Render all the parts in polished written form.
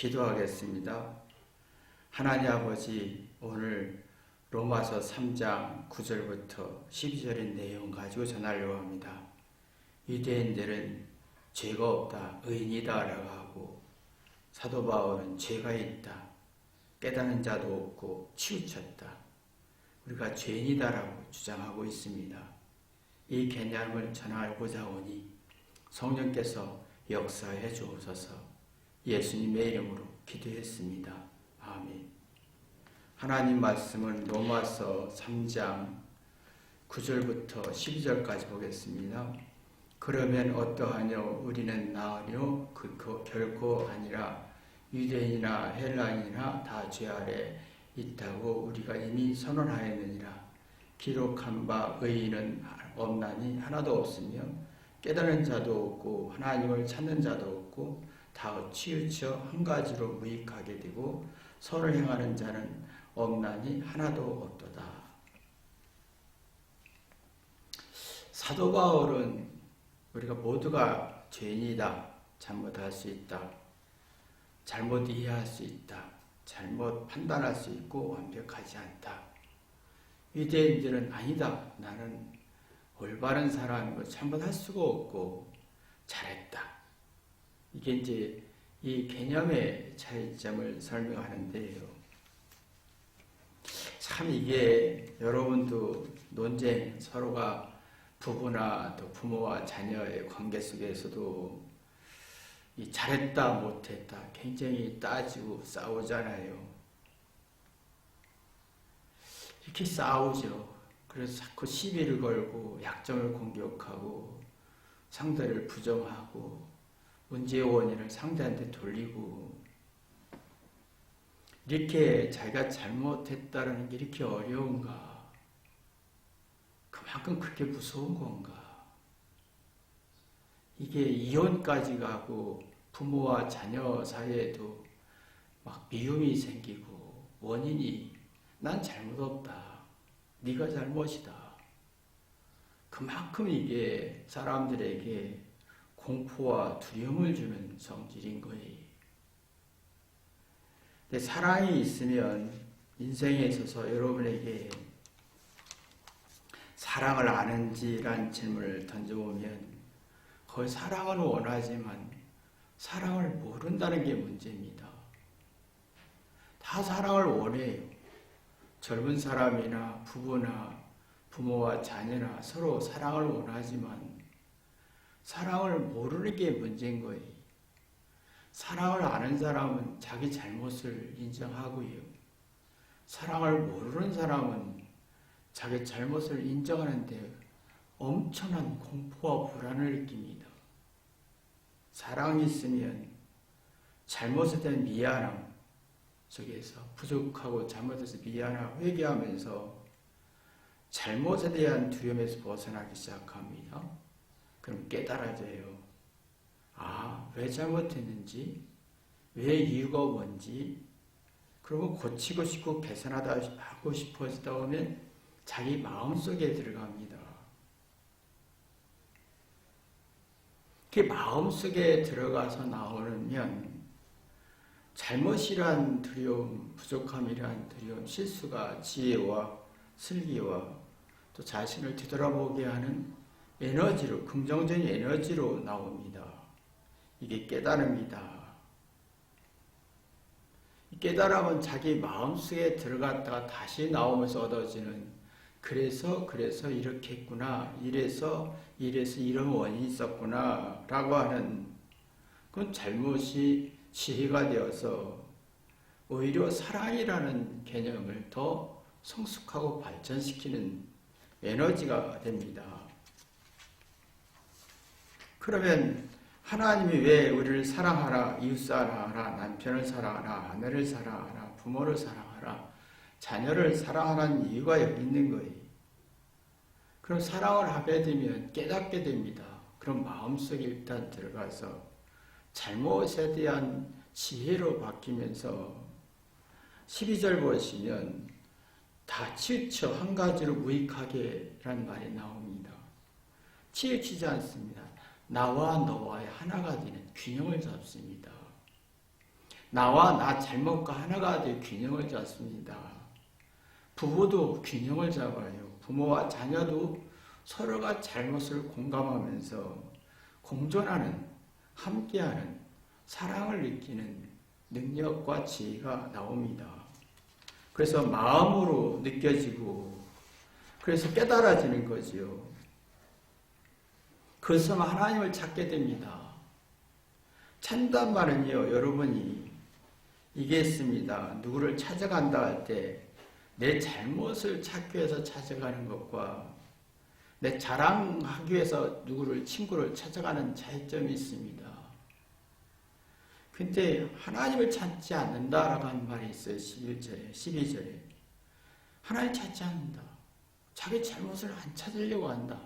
기도하겠습니다. 하나님 아버지, 오늘 로마서 3장 9절부터 12절의 내용 가지고 전하려고 합니다. 유대인들은 죄가 없다, 의인이다 라고 하고, 사도 바울은 죄가 있다, 깨닫는 자도 없고 치우쳤다, 우리가 죄인이다 라고 주장하고 있습니다. 이 개념을 전하고자 오니 성령께서 역사해 주옵소서. 예수님의 이름으로 기도했습니다. 아멘. 하나님 말씀은 로마서 3장 9절부터 12절까지 보겠습니다. 그러면 어떠하뇨? 우리는 나으뇨? 결코 아니라 유대인이나 헬라인이나 다 죄 아래 있다고 우리가 이미 선언하였느니라. 기록한 바 의인은 없나니 하나도 없으며 깨달은 자도 없고 하나님을 찾는 자도 없고 다 치우쳐 한 가지로 무익하게 되고 선을 행하는 자는 없나니 하나도 없도다. 사도 바울은 우리가 모두가 죄인이다, 잘못할 수 있다, 잘못 이해할 수 있다, 잘못 판단할 수 있고 완벽하지 않다. 유대인들은 아니다, 나는 올바른 사람이고 잘못할 수가 없고 잘했다. 이게 이제 이 개념의 차이점을 설명하는데요. 참 이게 여러분도 논쟁, 서로가 부부나 또 부모와 자녀의 관계 속에서도 이 잘했다 못했다 굉장히 따지고 싸우잖아요. 이렇게 싸우죠. 그래서 자꾸 시비를 걸고 약점을 공격하고 상대를 부정하고 문제의 원인을 상대한테 돌리고, 이렇게 자기가 잘못했다는 게 이렇게 어려운가? 그만큼 그렇게 무서운 건가? 이게 이혼까지 가고 부모와 자녀 사이에도 막 미움이 생기고 원인이 난 잘못 없다, 네가 잘못이다. 그만큼 이게 사람들에게 공포와 두려움을 주는 성질인 거예요. 근데 사랑이 있으면 인생에 있어서 여러분에게 사랑을 아는지란 질문을 던져보면 거의 사랑을 원하지만 사랑을 모른다는 게 문제입니다. 다 사랑을 원해요. 젊은 사람이나 부부나 부모와 자녀나 서로 사랑을 원하지만 사랑을 모르는 게 문제인 거예요. 사랑을 아는 사람은 자기 잘못을 인정하고요. 사랑을 모르는 사람은 자기 잘못을 인정하는데 엄청난 공포와 불안을 느낍니다. 사랑이 있으면 잘못에 대한 미안함 속에서 부족하고 잘못해서 미안하고 회개하면서 잘못에 대한 두려움에서 벗어나기 시작합니다. 그럼 깨달아져요. 아, 왜 잘못했는지, 왜 이유가 뭔지, 그리고 고치고 싶고 개선하다 하고 싶어지다 보면 자기 마음속에 들어갑니다. 그 마음속에 들어가서 나오면 잘못이란 두려움, 부족함이란 두려움, 실수가 지혜와 슬기와 또 자신을 되돌아보게 하는 에너지로, 긍정적인 에너지로 나옵니다. 이게 깨달음이다. 이 깨달음은 자기 마음속에 들어갔다가 다시 나오면서 얻어지는, 그래서 이렇게 했구나, 이래서 이런 원인이 있었구나 라고 하는, 그건 잘못이 지혜가 되어서 오히려 사랑이라는 개념을 더 성숙하고 발전시키는 에너지가 됩니다. 그러면 하나님이 왜 우리를 사랑하라, 이웃 사랑하라, 남편을 사랑하라, 아내를 사랑하라, 부모를 사랑하라, 자녀를 사랑하라는 이유가 여기 있는 거예요. 그럼 사랑을 하게 되면 깨닫게 됩니다. 그럼 마음속에 일단 들어가서 잘못에 대한 지혜로 바뀌면서 12절 보시면 다 치우쳐 한 가지로 무익하게 라는 말이 나옵니다. 치우치지 않습니다. 나와 너와의 하나가 되는 균형을 잡습니다. 나와 나 잘못과 하나가 돼 균형을 잡습니다. 부부도 균형을 잡아요. 부모와 자녀도 서로가 잘못을 공감하면서 공존하는, 함께하는 사랑을 느끼는 능력과 지혜가 나옵니다. 그래서 마음으로 느껴지고 그래서 깨달아지는 거지요. 그래서 하나님을 찾게 됩니다. 찾는단 말은요, 여러분이 이게 있습니다. 누구를 찾아간다 할 때 내 잘못을 찾기 위해서 찾아가는 것과 내 자랑하기 위해서 누구를, 친구를 찾아가는 차이점이 있습니다. 근데 하나님을 찾지 않는다라고 하는 말이 있어요. 11절에, 12절에. 하나님 찾지 않는다. 자기 잘못을 안 찾으려고 한다.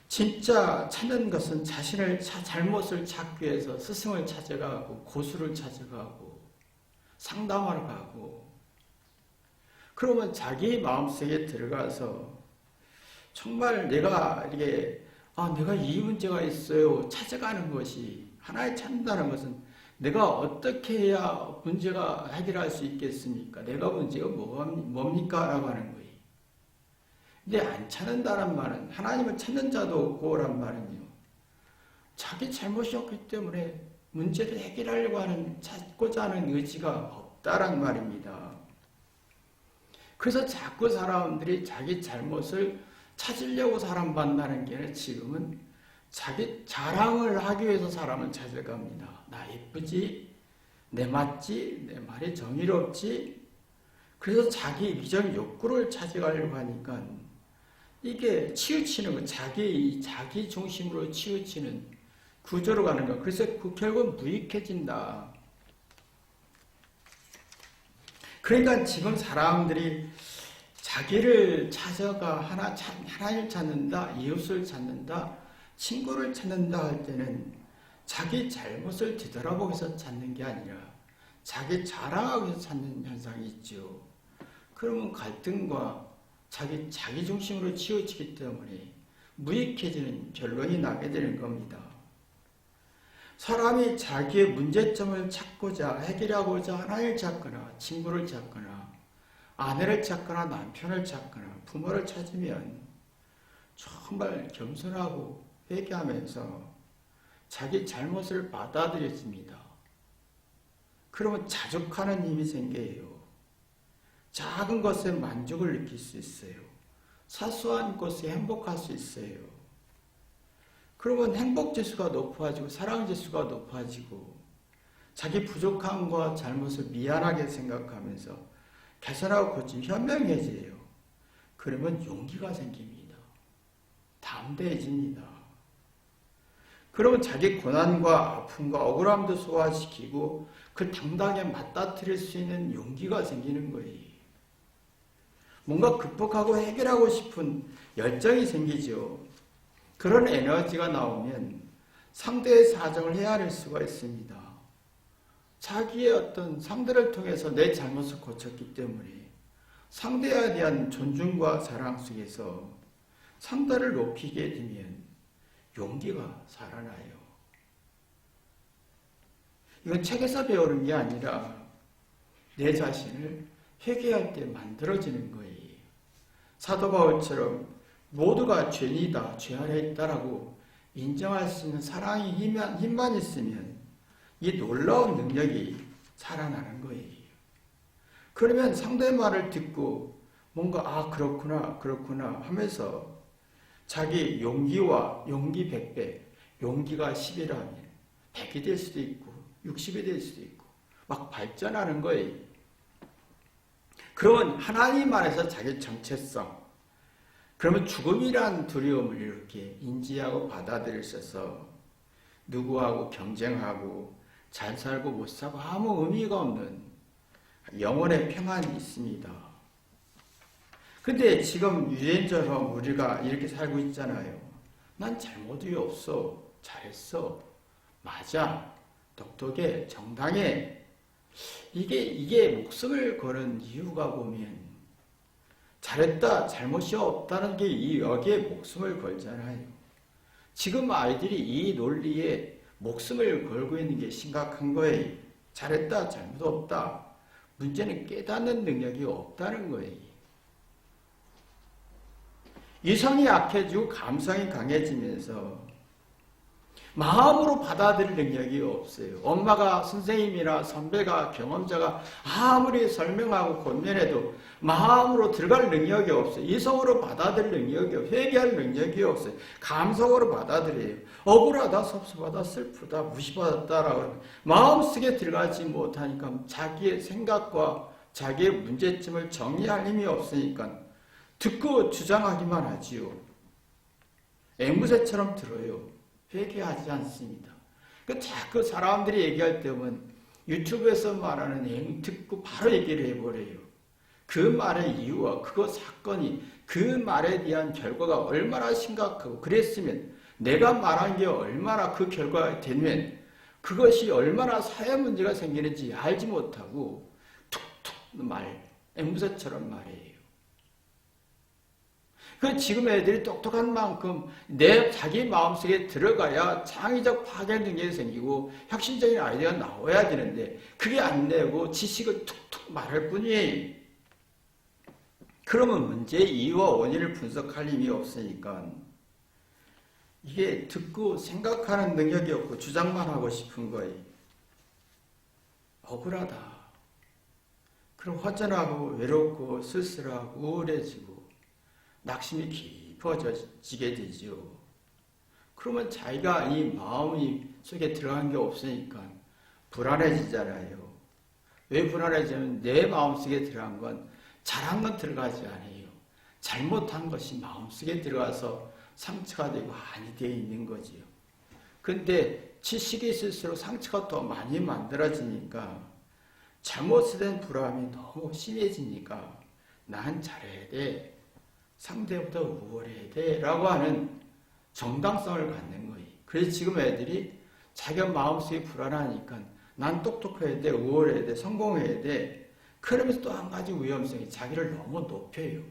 진짜 찾는 것은 자신을 잘못을 찾기 위해서 스승을 찾아가고 고수를 찾아가고 상담하러 가고 그러면 자기 마음속에 들어가서 정말 내가 이렇게 내가 이 문제가 있어요 찾아가는 것이 하나님 찾는다는 것은 내가 어떻게 해야 문제가 해결할 수 있겠습니까? 내가 문제가 뭡니까? 라고 하는 거예요. 근데 안 찾는다는 말은 하나님을 찾는 자도 없고란 말은요. 자기 잘못이었기 때문에 문제를 해결하려고 하는 찾고자 하는 의지가 없다란 말입니다. 그래서 자꾸 사람들이 자기 잘못을 찾으려고 사람 만나는 게 아니라 지금은 자기 자랑을 하기 위해서 사람을 찾아갑니다. 나 예쁘지? 내 맞지? 내 말이 정의롭지? 그래서 자기 이기적 욕구를 찾아가려고 하니까 이게 치우치는 거, 자기 중심으로 치우치는 구조로 가는 거. 그래서 결국 무익해진다. 그러니까 지금 사람들이 자기를 찾아가 하나님을 찾는다, 이웃을 찾는다, 친구를 찾는다 할 때는 자기 잘못을 뒤돌아보기 위해서 찾는 게 아니라 자기 자랑하기 위해서 찾는 현상이 있죠. 그러면 갈등과 자기 중심으로 치우치기 때문에 무익해지는 결론이 나게 되는 겁니다. 사람이 자기의 문제점을 찾고자 해결하고자 하나님을 찾거나 친구를 찾거나 아내를 찾거나 남편을 찾거나 부모를 찾으면 정말 겸손하고 회개하면서 자기 잘못을 받아들여집니다. 그러면 자족하는 힘이 생겨요. 작은 것에 만족을 느낄 수 있어요. 사소한 것에 행복할 수 있어요. 그러면 행복지수가 높아지고 사랑지수가 높아지고 자기 부족함과 잘못을 미안하게 생각하면서 개선하고 고치면 현명해져요. 그러면 용기가 생깁니다. 담대해집니다. 그러면 자기 고난과 아픔과 억울함도 소화시키고 그걸 당당하게 맞닥뜨릴 수 있는 용기가 생기는 거예요. 뭔가 극복하고 해결하고 싶은 열정이 생기죠. 그런 에너지가 나오면 상대의 사정을 헤아릴 수가 있습니다. 자기의 어떤 상대를 통해서 내 잘못을 고쳤기 때문에 상대에 대한 존중과 사랑 속에서 상대를 높이게 되면 용기가 살아나요. 이건 책에서 배우는 게 아니라 내 자신을 회개할 때 만들어지는 거예요. 사도 바울처럼 모두가 죄인이다, 죄 아래 있다라고 인정할 수 있는 사랑의 힘만 있으면 이 놀라운 능력이 살아나는 거예요. 그러면 상대의 말을 듣고 뭔가 그렇구나 하면서 자기 용기와 용기 100배, 용기가 10이라면 100이 될 수도 있고 60이 될 수도 있고 막 발전하는 거예요. 그러면 하나님 안에서 자기 정체성, 그러면 죽음이란 두려움을 이렇게 인지하고 받아들일 수 있어서 누구하고 경쟁하고 잘 살고 못 살고 아무 의미가 없는 영혼의 평안이 있습니다. 근데 지금 유엔처럼 우리가 이렇게 살고 있잖아요. 난 잘못이 없어. 잘했어. 맞아. 똑똑해. 정당해. 이게 목숨을 거는 이유가 보면 잘했다, 잘못이 없다는 게 여기에 목숨을 걸잖아요. 지금 아이들이 이 논리에 목숨을 걸고 있는 게 심각한 거예요. 잘했다, 잘못 없다. 문제는 깨닫는 능력이 없다는 거예요. 이성이 약해지고 감성이 강해지면서 마음으로 받아들일 능력이 없어요. 엄마가, 선생님이나 선배가, 경험자가 아무리 설명하고 권면해도 마음으로 들어갈 능력이 없어요. 이성으로 받아들일 능력이 없어요. 회개할 능력이 없어요. 감성으로 받아들여요. 억울하다, 섭섭하다, 슬프다, 무시받았다라고 마음속에 들어가지 못하니까 자기의 생각과 자기의 문제점을 정리할 힘이 없으니까 듣고 주장하기만 하지요. 앵무새처럼 들어요. 회개하지 않습니다. 자꾸 사람들이 얘기할 때 보면 유튜브에서 말하는 듣고 바로 얘기를 해버려요. 그 말의 이유와 그거 사건이 그 말에 대한 결과가 얼마나 심각하고 그랬으면 내가 말한 게 얼마나 그 결과가 되면 그것이 얼마나 사회 문제가 생기는지 알지 못하고 툭툭 앵무새처럼 말해요. 지금 애들이 똑똑한 만큼 자기 마음속에 들어가야 창의적 파괴 능력이 생기고 혁신적인 아이디어가 나와야 되는데 그게 안 되고 지식을 툭툭 말할 뿐이에요. 그러면 문제의 이유와 원인을 분석할 힘이 없으니까 이게 듣고 생각하는 능력이 없고 주장만 하고 싶은 거예요. 억울하다. 그럼 허전하고 외롭고 쓸쓸하고 우울해지고 낙심이 깊어지게 되죠. 그러면 자기가 이 마음이 속에 들어간 게 없으니까 불안해지잖아요. 왜 불안해지냐면 내 마음속에 들어간 건 잘한 건 들어가지 않아요. 잘못한 것이 마음속에 들어가서 상처가 되고 한이 되어 있는 거지요. 근데 지식이 있을수록 상처가 더 많이 만들어지니까 잘못된 불안이 너무 심해지니까 난 잘해야 돼. 상대보다 우월해야 돼 라고 하는 정당성을 갖는 거예요. 그래서 지금 애들이 자기가 마음속에 불안하니까 난 똑똑해야 돼, 우월해야 돼, 성공해야 돼. 그러면서 또 한 가지 위험성이 자기를 너무 높여요.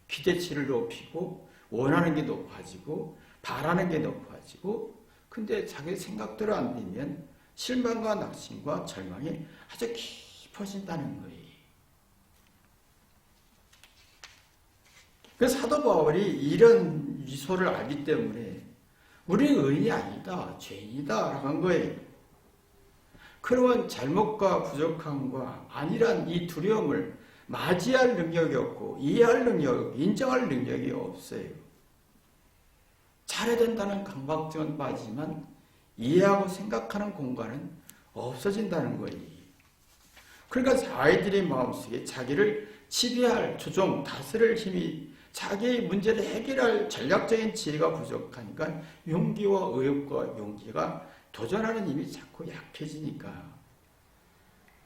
기대치를 높이고 원하는 게 높아지고 바라는 게 높아지고 근데 자기 생각대로 안 되면 실망과 낙심과 절망이 아주 깊어진다는 거예요. 그래서 사도 바울이 이런 미소를 알기 때문에 우리는 의인이 아니다, 죄인이다 라고 한 거예요. 그러면 잘못과 부족함과 아니란 이 두려움을 맞이할 능력이 없고 이해할 능력이 없고 인정할 능력이 없어요. 잘해야 된다는 강박증은 빠지지만 이해하고 생각하는 공간은 없어진다는 거예요. 그러니까 아이들의 마음속에 자기를 지배할, 조종, 다스릴 힘이 자기의 문제를 해결할 전략적인 지혜가 부족하니까 용기와 의욕과 용기가 도전하는 힘이 자꾸 약해지니까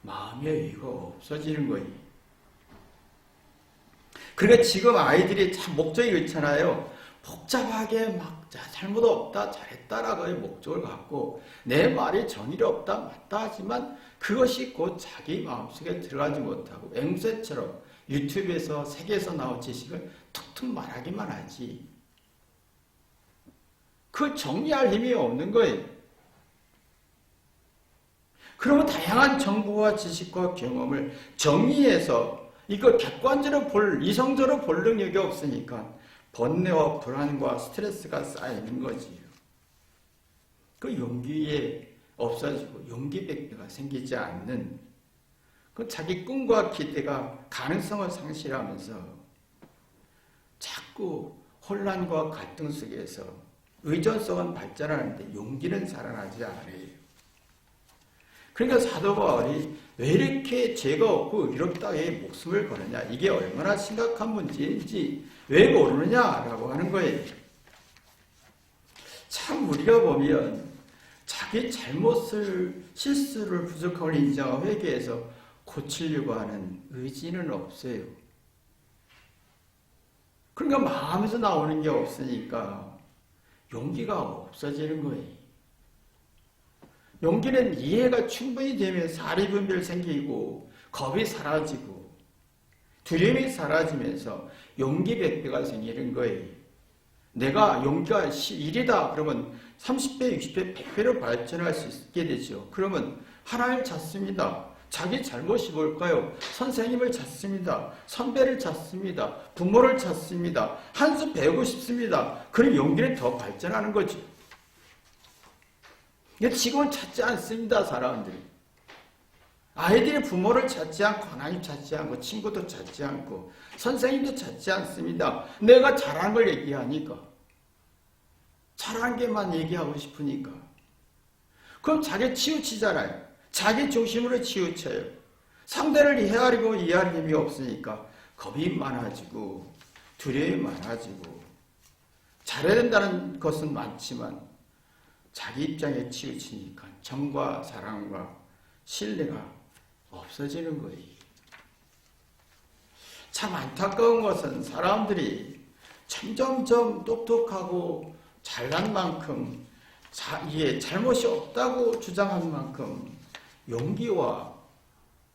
마음의 여유가 없어지는 거예요. 그러니까 지금 아이들이 참 목적이 그렇잖아요. 복잡하게 막 잘못 없다, 잘했다라고의 목적을 갖고 내 말이 정의가 없다, 맞다 하지만 그것이 곧 자기 마음속에 들어가지 못하고 앵무새처럼 유튜브에서 세계에서 나온 지식을 툭툭 말하기만 하지 그 정리할 힘이 없는 거예요. 그러면 다양한 정보와 지식과 경험을 정리해서 이걸 객관적으로 이성적으로 볼 능력이 없으니까 번뇌와 불안과 스트레스가 쌓이는 거지요. 그 용기에 없어지고 용기백배가 생기지 않는 그 자기 꿈과 기대가 가능성을 상실하면서 자꾸 혼란과 갈등 속에서 의존성은 발전하는데 용기는 살아나지 않아요. 그러니까 사도 바울이 왜 이렇게 죄가 없고 의롭다에 목숨을 거느냐, 이게 얼마나 심각한 문제인지 왜 모르느냐라고 하는 거예요. 참 우리가 보면 자기 잘못을, 실수를, 부족함을 인정하고 회개해서 고치려고 하는 의지는 없어요. 그러니까 마음에서 나오는 게 없으니까 용기가 없어지는 거예요. 용기는 이해가 충분히 되면 사리분별 생기고 겁이 사라지고 두려움이 사라지면서 용기 백배가 생기는 거예요. 내가 용기가 1이다 그러면 30배, 60배, 100배로 발전할 수 있게 되죠. 그러면 하나님을 찾습니다. 자기 잘못이 뭘까요? 선생님을 찾습니다. 선배를 찾습니다. 부모를 찾습니다. 한 수 배우고 싶습니다. 그럼 용기는 더 발전하는 거죠. 지금은 찾지 않습니다. 사람들이. 아이들이 부모를 찾지 않고 하나님 찾지 않고 친구도 찾지 않고 선생님도 찾지 않습니다. 내가 잘한 걸 얘기하니까. 잘한 게만 얘기하고 싶으니까. 그럼 자기 치우치잖아요. 자기 중심으로 치우쳐요. 상대를 헤아리고 이해할 힘이 없으니까 겁이 많아지고 두려움이 많아지고 잘해야 된다는 것은 많지만 자기 입장에 치우치니까 정과 사랑과 신뢰가 없어지는 거예요. 참 안타까운 것은 사람들이 점점점 똑똑하고 잘난 만큼 이게 잘못이 없다고 주장한 만큼 용기와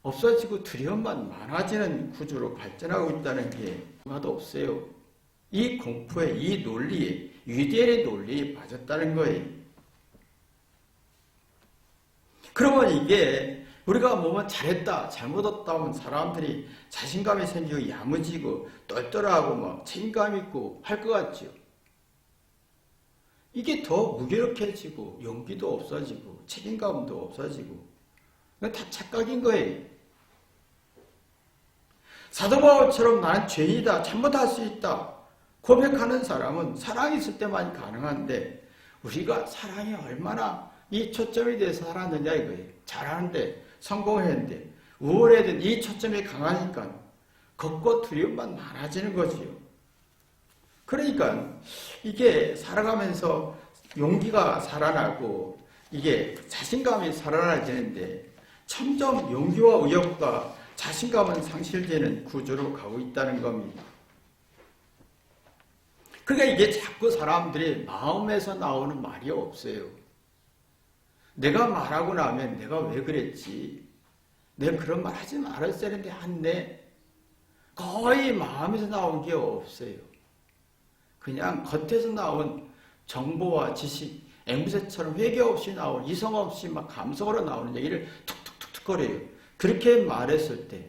없어지고 두려움만 많아지는 구조로 발전하고 있다는 게 하나도 없어요. 이 공포에, 이 논리에, 유대인의 논리에 빠졌다는 거예요. 그러면 이게 우리가 뭐만 잘했다, 잘못했다 하면 사람들이 자신감이 생기고 야무지고 똘똘하고 막 책임감 있고 할 것 같죠. 이게 더 무기력해지고 용기도 없어지고 책임감도 없어지고 이건 다 착각인 거예요. 사도 바울처럼 나는 죄인이다, 잘못할 수 있다 고백하는 사람은 사랑이 있을 때만 가능한데 우리가 사랑이 얼마나 이 초점이 돼서 살았느냐 이거예요. 잘하는데 성공했는데 우월해든 이 초점이 강하니까 겁과 두려움만 많아지는 거지요. 그러니까 이게 살아가면서 용기가 살아나고 이게 자신감이 살아나지는데 점점 용기와 의욕과 자신감은 상실되는 구조로 가고 있다는 겁니다. 그러니까 이게 자꾸 사람들이 마음에서 나오는 말이 없어요. 내가 말하고 나면 내가 왜 그랬지? 내가 그런 말 하지 말았어야 했는데 한데 거의 마음에서 나온 게 없어요. 그냥 겉에서 나온 정보와 지식, 앵무새처럼 회개 없이 나오는 이성 없이 막 감성으로 나오는 얘기를 툭툭툭툭 거려요. 그렇게 말했을 때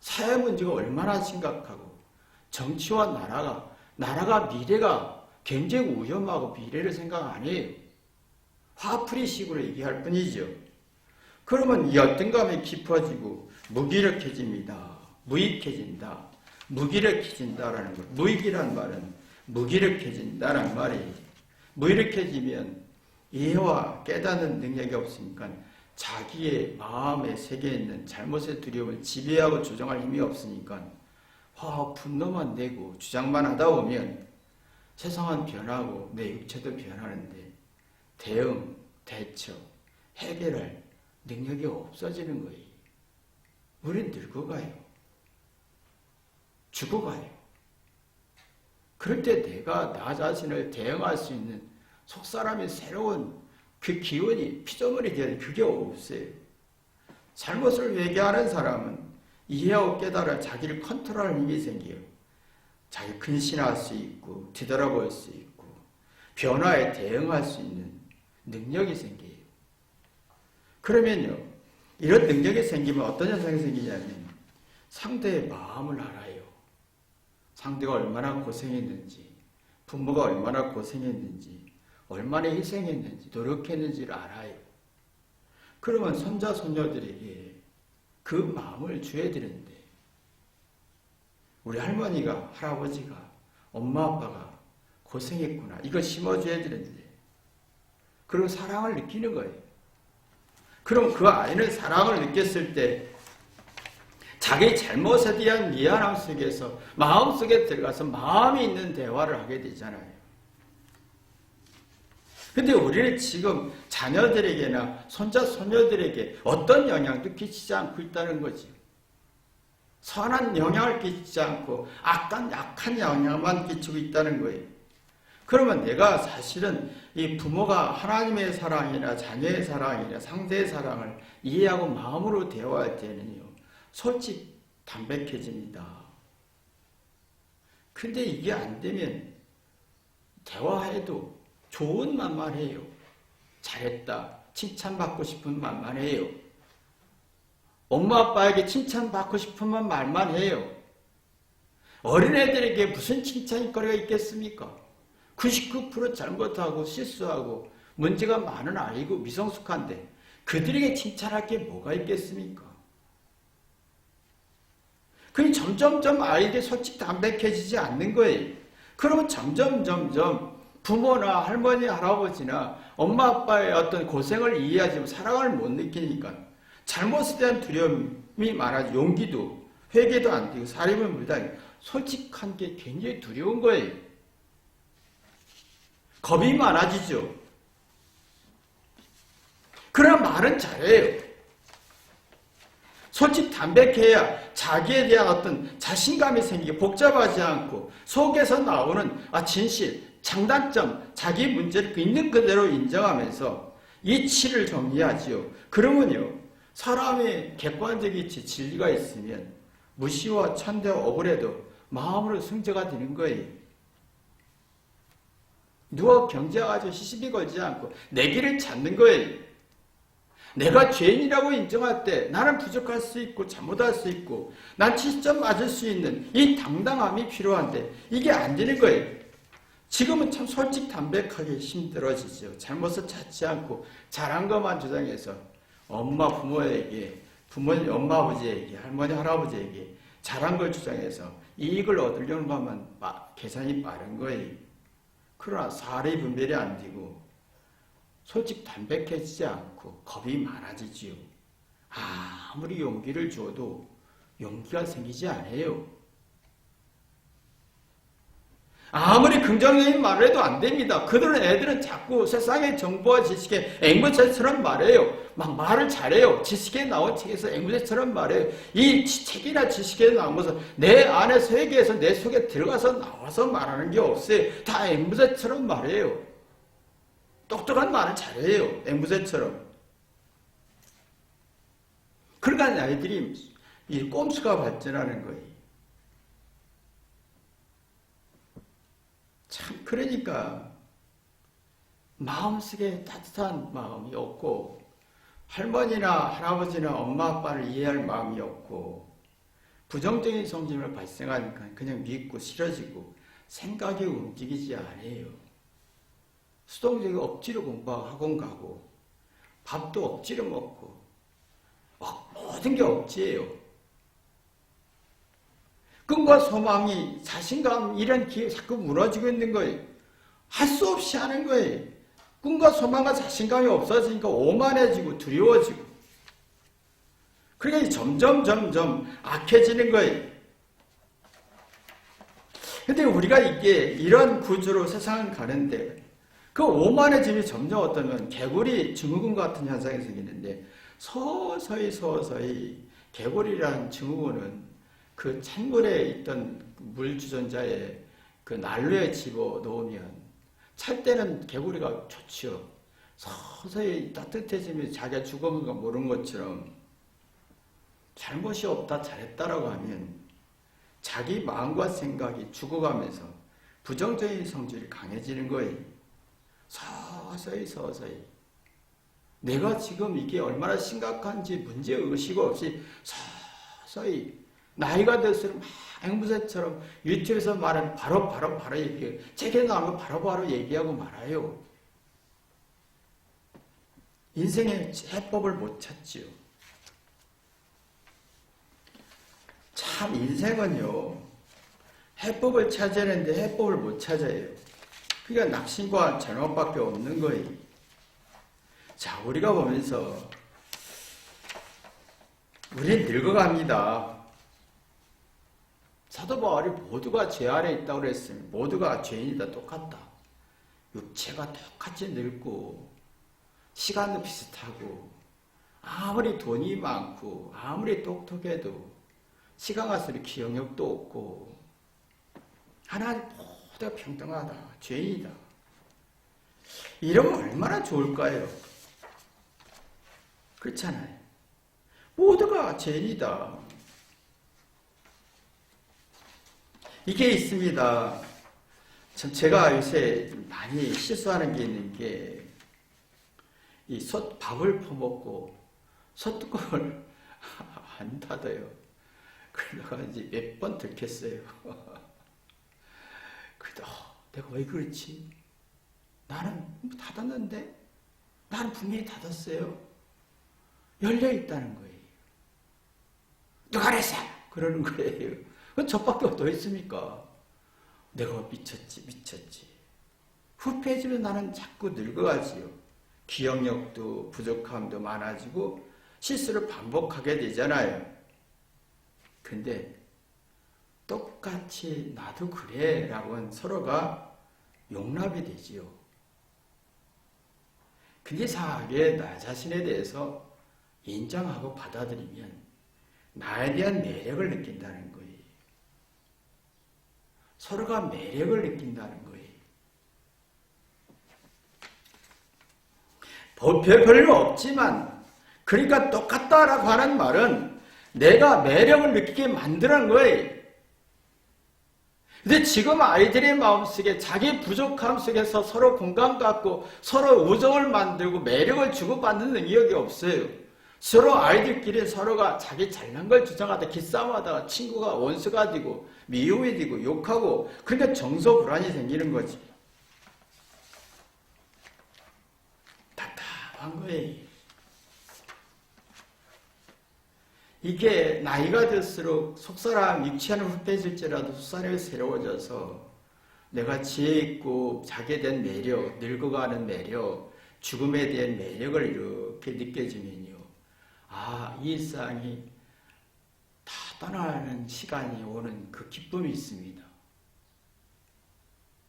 사회 문제가 얼마나 심각하고 정치와 나라가 미래가 굉장히 위험하고 미래를 생각 안 해요. 화풀이식으로 얘기할 뿐이죠. 그러면 이 어떤 감이 깊어지고 무기력해집니다. 무익해진다. 무기력해진다라는 것. 무익이란 말은 무기력해진다는 말이에요. 무기력해지면 이해와 깨닫는 능력이 없으니까 자기의 마음의 세계에 있는 잘못의 두려움을 지배하고 조정할 힘이 없으니까 화와 분노만 내고 주장만 하다 보면 세상은 변하고 내 육체도 변하는데 대응, 대처, 해결할 능력이 없어지는 거예요. 우린 늙어가요. 죽어가요. 그럴 때 내가 나 자신을 대응할 수 있는 속사람의 새로운 그 기운이 피조물이 되는 그게 없어요. 잘못을 회개하는 사람은 이해하고 깨달아 자기를 컨트롤할 힘이 생겨요. 자기 근신할 수 있고 뒤돌아볼 수 있고 변화에 대응할 수 있는 능력이 생겨요. 그러면요, 이런 능력이 생기면 어떤 현상이 생기냐면 상대의 마음을 알아요. 상대가 얼마나 고생했는지, 부모가 얼마나 고생했는지, 얼마나 희생했는지, 노력했는지를 알아요. 그러면 손자, 손녀들에게 그 마음을 줘야 되는데 우리 할머니가, 할아버지가, 엄마, 아빠가 고생했구나. 이걸 심어줘야 되는데 그리고 사랑을 느끼는 거예요. 그럼 그 아이는 사랑을 느꼈을 때 자기 잘못에 대한 미안함 속에서 마음속에 들어가서 마음이 있는 대화를 하게 되잖아요. 근데 우리는 지금 자녀들에게나 손자, 손녀들에게 어떤 영향도 끼치지 않고 있다는 거지. 선한 영향을 끼치지 않고 약한 영향만 끼치고 있다는 거예요. 그러면 내가 사실은 이 부모가 하나님의 사랑이나 자녀의 사랑이나 상대의 사랑을 이해하고 마음으로 대화할 때는요, 솔직 담백해집니다. 근데 이게 안 되면 대화해도 좋은 말만 해요. 잘했다. 칭찬받고 싶은 말만 해요. 엄마 아빠에게 칭찬받고 싶은 말만 해요. 어린애들에게 무슨 칭찬거리가 있겠습니까? 99% 잘못하고 실수하고 문제가 많은 아이고 미성숙한데 그들에게 칭찬할 게 뭐가 있겠습니까? 그럼 점점점 아이들이 솔직 담백해지지 않는 거예요. 그러면 점점 부모나 할머니, 할아버지나 엄마, 아빠의 어떤 고생을 이해하지 못하고 사랑을 못 느끼니까 잘못에 대한 두려움이 많아지고 용기도 회개도 안 되고 사림을 물다 솔직한 게 굉장히 두려운 거예요. 겁이 많아지죠. 그러나 말은 잘해요. 솔직 담백해야 자기에 대한 어떤 자신감이 생기게 복잡하지 않고 속에서 나오는 진실, 장단점, 자기 문제를 있는 그대로 인정하면서 이치를 정리하지요. 그러면요, 사람의 객관적인 진리가 있으면 무시와 천대와 억울해도 마음으로 승자가 되는 거예요. 누가 경쟁하죠. 시시비 걸지 않고 내 길을 찾는 거예요. 내가 죄인이라고 인정할 때 나는 부족할 수 있고 잘못할 수 있고 난 70점 맞을 수 있는 이 당당함이 필요한데 이게 안 되는 거예요. 지금은 참 솔직 담백하게 힘들어지죠. 잘못을 찾지 않고 잘한 것만 주장해서 부모님, 엄마, 아버지에게, 할머니, 할아버지에게 잘한 걸 주장해서 이익을 얻으려는 것만 계산이 빠른 거예요. 그러나 사리 분별이 안 되고 솔직 담백해지지 않고 겁이 많아지지요. 아무리 용기를 줘도 용기가 생기지 않아요. 아무리 긍정적인 말을 해도 안 됩니다. 애들은 자꾸 세상의 정보와 지식에 앵무새처럼 말해요. 막 말을 잘해요. 지식에 나온 책에서 앵무새처럼 말해요. 이 책이나 지식에 나온 것은 내 안에 세계에서 내 속에 들어가서 나와서 말하는 게 없어요. 다 앵무새처럼 말해요. 똑똑한 말을 잘해요. 앵무새처럼. 그러니까 아이들이 이 꼼수가 발전하는 거예요. 참 그러니까 마음속에 따뜻한 마음이 없고 할머니나 할아버지나 엄마 아빠를 이해할 마음이 없고 부정적인 성질을 발생하니까 그냥 믿고 싫어지고 생각이 움직이지 않아요. 수동적인 억지로 공부하고 학원 가고 밥도 억지로 먹고 모든 게 억지예요. 꿈과 소망이 자신감 이런 기회 자꾸 무너지고 있는 거예요. 할 수 없이 하는 거예요. 꿈과 소망과 자신감이 없어지니까 오만해지고 두려워지고 그러니까 점점 악해지는 거예요. 근데 우리가 이런 구조로 세상을 가는데 그 오만해짐이 점점 어떠면 개구리 증후군 같은 현상이 생기는데 서서히 개구리라는 증후군은 그 찬물에 있던 물 주전자에 그 난로에 집어 넣으면 찰 때는 개구리가 좋지요. 서서히 따뜻해지면 자기가 죽어본 거 모르는 것처럼 잘못이 없다 잘했다라고 하면 자기 마음과 생각이 죽어가면서 부정적인 성질이 강해지는 거예요. 서서히 내가 지금 이게 얼마나 심각한지 문제의식 없이 서서히 나이가 들수록 막 앵무새처럼 유튜브에서 말하는 바로 얘기해요. 책에 나오는 거 바로 얘기하고 말아요. 인생의 해법을 못 찾지요. 참 인생은요. 해법을 찾아야 하는데 해법을 못 찾아요. 그러니까 낙심과 잘못밖에 없는 거예요. 자, 우리가 보면서 우린 늙어갑니다. 사도 바울이 모두가 죄 아래 있다고 그랬으니 모두가 죄인이다 똑같다. 육체가 똑같이 늙고 시간도 비슷하고 아무리 돈이 많고 아무리 똑똑해도 시간 갈수록 기억력도 없고 하나님 모두가 평등하다. 죄인이다. 이러면 얼마나 좋을까요? 그렇잖아요. 모두가 죄인이다. 이게 있습니다. 참 제가 요새 많이 실수하는 게 있는 게 이 밥을 퍼먹고 솥뚜껑을 안 닫아요. 그러다가 이제 몇 번 들켰어요. 그래도 내가 왜 그렇지? 나는 닫았는데 나는 분명히 닫았어요. 열려 있다는 거예요. 누가 그랬어? 그러는 거예요. 그건 저밖에 어디 있습니까? 내가 미쳤지. 후패해지면 나는 자꾸 늙어가지요. 기억력도 부족함도 많아지고 실수를 반복하게 되잖아요. 근데 똑같이 나도 그래 라고 서로가 용납이 되지요. 근데 이상하게 나 자신에 대해서 인정하고 받아들이면 나에 대한 매력을 느낀다는 거예요. 서로가 매력을 느낀다는 거예요. 별로 없지만 그러니까 똑같다라고 하는 말은 내가 매력을 느끼게 만드는 거예요. 근데 지금 아이들의 마음속에 자기 부족함 속에서 서로 공감 갖고 서로 우정을 만들고 매력을 주고받는 능력이 없어요. 서로 아이들끼리 서로가 자기 잘난 걸 주장하다 기싸움하다가 친구가 원수가 되고 미움이 되고 욕하고 그러니까 정서 불안이 생기는 거지. 답답한 거예요. 이게 나이가 들수록 속사람 유치하는 후패질지라도 속사람이 새로워져서 내가 지혜 있고 자기에 대한 매력, 늙어가는 매력, 죽음에 대한 매력을 이렇게 느껴지면요. 아, 이 일상이 다 떠나는 시간이 오는 그 기쁨이 있습니다.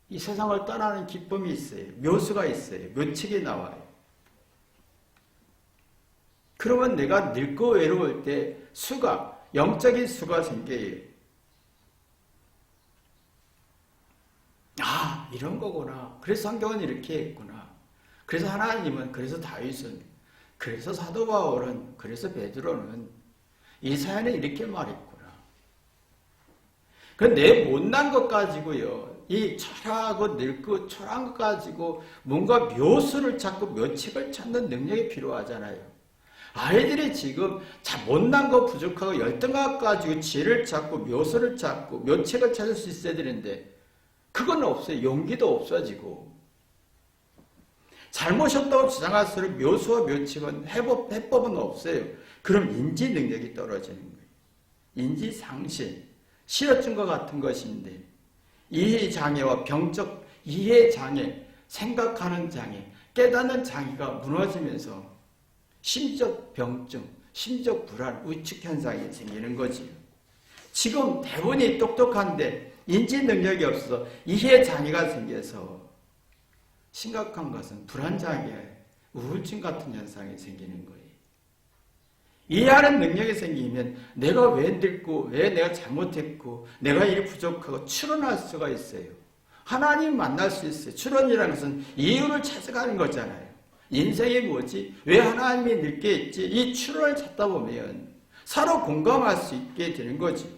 이 세상을 떠나는 기쁨이 있어요. 묘수가 있어요. 묘책이 나와요. 그러면 내가 늙고 외로울 때 수가, 영적인 수가 생겨요. 아, 이런 거구나. 그래서 성경은 이렇게 했구나. 그래서 하나님은, 그래서 다윗은, 그래서 사도 바울은, 그래서 베드로는 이 사연에 이렇게 말했구나. 그 내 못난 것 가지고요. 이 철하고 늙고 초라한 것 가지고 뭔가 묘수를 찾고 묘책을 찾는 능력이 필요하잖아요. 아이들이 지금 못난 거 부족하고 열등감 가지고 지혜를 찾고 묘수를 찾고 묘책을 찾을 수 있어야 되는데 그건 없어요. 용기도 없어지고 잘못이었다고 주장할수록 묘수와 묘책은 해법은 없어요. 그럼 인지 능력이 떨어지는 거예요. 인지 상실, 실어증과 같은 것인데 이해 장애와 병적 이해 장애, 생각하는 장애, 깨닫는 장애가 무너지면서 심적 병증, 심적 불안, 우측 현상이 생기는 거지요. 지금 대부분이 똑똑한데 인지 능력이 없어서 이해 장애가 생겨서 심각한 것은 불안 장애, 우울증 같은 현상이 생기는 거예요. 이해하는 능력이 생기면 내가 왜 늙고 왜 내가 잘못했고 내가 일이 부족하고 추론할 수가 있어요. 하나님 만날 수 있어요. 추론이라는 것은 이유를 찾아가는 거잖아요. 인생이 뭐지? 왜 하나님이 늙게 했지? 이 추론을 찾다 보면 서로 공감할 수 있게 되는 거지.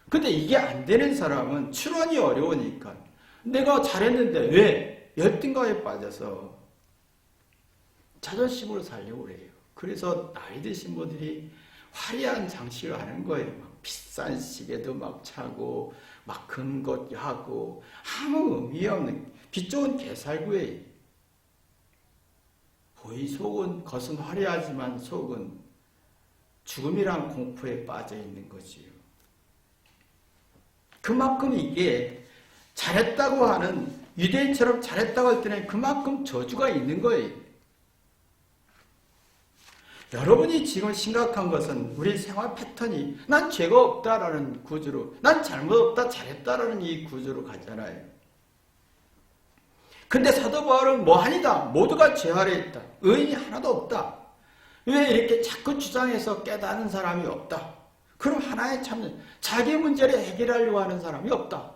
근데 이게 안 되는 사람은 추론이 어려우니까 내가 잘했는데 왜? 열등감에 빠져서 자존심으로 살려고 그래요. 그래서 나이 드신 분들이 화려한 장식을 하는 거예요. 막 비싼 시계도 막 차고 막 큰 것 하고 아무 의미 없는 빛 좋은 개살구예요. 속은 겉은 화려하지만 속은 죽음이란 공포에 빠져 있는 거지요. 그만큼 이게 잘했다고 하는 유대인처럼 잘했다고 할 때는 그만큼 저주가 있는 거예요. 여러분이 지금 심각한 것은 우리 생활 패턴이 난 죄가 없다라는 구조로 난 잘못 없다 잘했다라는 이 구조로 가잖아요. 근데 사도 바울은 뭐하니다? 모두가 죄 아래 있다. 의인이 하나도 없다. 왜 이렇게 자꾸 주장해서 깨닫는 사람이 없다? 그럼 하나의 참는 자기 문제를 해결하려고 하는 사람이 없다.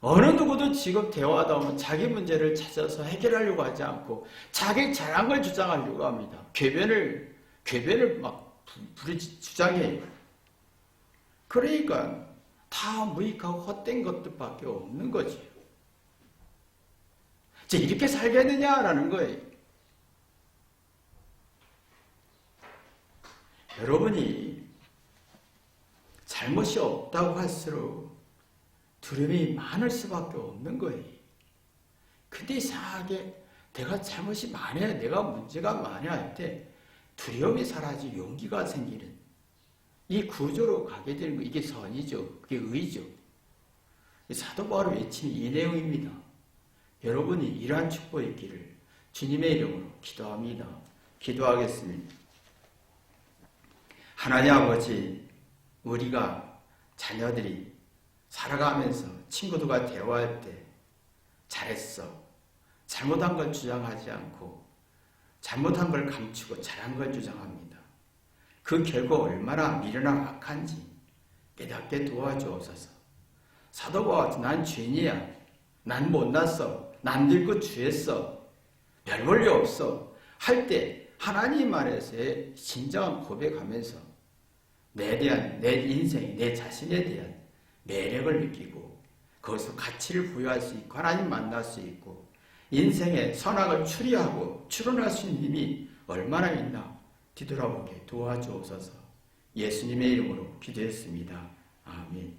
어느 누구도 지금 대화하다 보면 자기 문제를 찾아서 해결하려고 하지 않고 자기 잘한 걸 주장하려고 합니다. 궤변을 막 주장해요. 그러니까 다 다 무익하고 헛된 것들밖에 없는 거지. 이렇게 살겠느냐라는 거예요. 여러분이 잘못이 없다고 할수록 두려움이 많을 수밖에 없는 거예요. 근데 이상하게 내가 잘못이 많아야, 내가 문제가 많아야 할 때 두려움이 사라지고 용기가 생기는 이 구조로 가게 되는 거, 이게 선이죠. 그게 의죠. 사도 바울이 외치는 이 내용입니다. 여러분이 이러한 축복이 있기를 주님의 이름으로 기도합니다. 기도하겠습니다. 하나님 아버지, 우리가 자녀들이 살아가면서 친구들과 대화할 때 잘했어, 잘못한 걸 주장하지 않고 잘못한 걸 감추고 잘한 걸 주장합니다. 그 결과 얼마나 미련하고 악한지 깨닫게 도와주옵소서. 사도 바울은 난 죄인이야, 난 못났어, 난 늙고 주했어, 별 볼 일 없어 할 때 하나님 안에서의 진정한 고백하면서 내 대한, 내 인생, 내 자신에 대한 매력을 느끼고 거기서 가치를 부여할 수 있고 하나님 만날 수 있고 인생의 선악을 추리하고 추론할 수 있는 힘이 얼마나 있나 뒤돌아보게 도와주옵소서. 예수님의 이름으로 기도했습니다. 아멘.